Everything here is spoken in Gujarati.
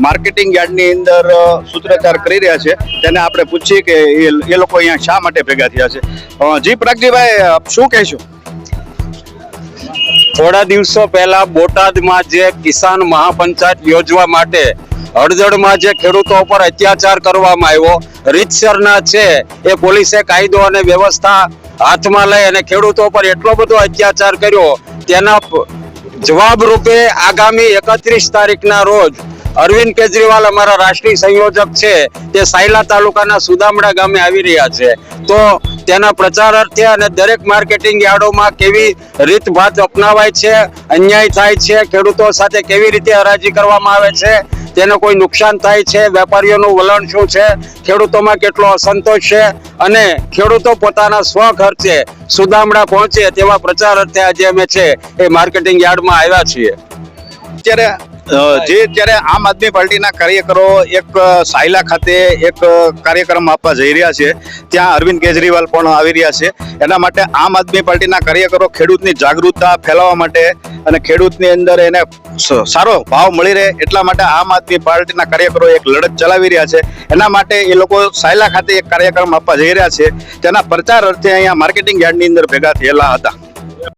માર્કેટિંગ યાર્ડની અંદર સૂત્રોચ્ચાર કરી રહ્યા છે તેને આપણે પૂછીએ કે એ લોકો અહીંયા શા માટે ભેગા થયા છે. જી પ્રાગજીભાઈ, શું કહેશો? થોડા દિવસો પહેલા બોટાદમાં જે કિસાન મહાપંચાયત યોજવા માટે હળદળમાં જે ખેડૂતો પર અત્યાચાર કરવામાં આવ્યો, રીતસરના છે એ પોલીસે કાયદો અને વ્યવસ્થા હાથમાં લઈ અને ખેડૂતો પર એટલો બધો અત્યાચાર કર્યો, તેના જવાબ રૂપે આગામી 31 તારીખના રોજ અરવિંદ કેજરીવાલ અમારા રાષ્ટ્રીય સંયોજક છે તે સાયલા તાલુકાના સુદામડા ગામે આવી રહ્યા છે. તો તેના પ્રચાર અર્થે અને દરેક માર્કેટિંગ યાર્ડોમાં કેવી રીતભાત અપનાવાય છે, અન્યાય થાય છે, ખેડૂતો સાથે કેવી રીતે હરાજી કરવામાં આવે છે, તેને કોઈ નુકસાન થાય છે, વેપારીઓનું વલણ શું છે, ખેડૂતોમાં કેટલો અસંતોષ છે અને ખેડૂતો પોતાના સ્વખર્ચે સુદામડા પહોંચે તેવા પ્રચાર અર્થે આજે અમે છે એ માર્કેટિંગ યાર્ડમાં આવ્યા છીએ. ત્યારે આમ આદમી પાર્ટીના કાર્યકરો એક સાયલા ખાતે એક કાર્યક્રમ આપવા જઈ રહ્યા છે, ત્યાં અરવિંદ કેજરીવાલ પણ આવી રહ્યા છે. એના માટે આમ આદમી પાર્ટીના કાર્યકરો ખેડૂતની જાગૃતતા ફેલાવવા માટે અને ખેડૂતની અંદર એને સારો ભાવ મળી રહે એટલા માટે આમ આદમી પાર્ટીના કાર્યકરો એક લડત ચલાવી રહ્યા છે. એના માટે એ લોકો સાયલા ખાતે એક કાર્યક્રમ આપવા જઈ રહ્યા છે, તેના પ્રચાર અર્થે અહીંયા માર્કેટિંગ યાર્ડની અંદર ભેગા થયેલા હતા.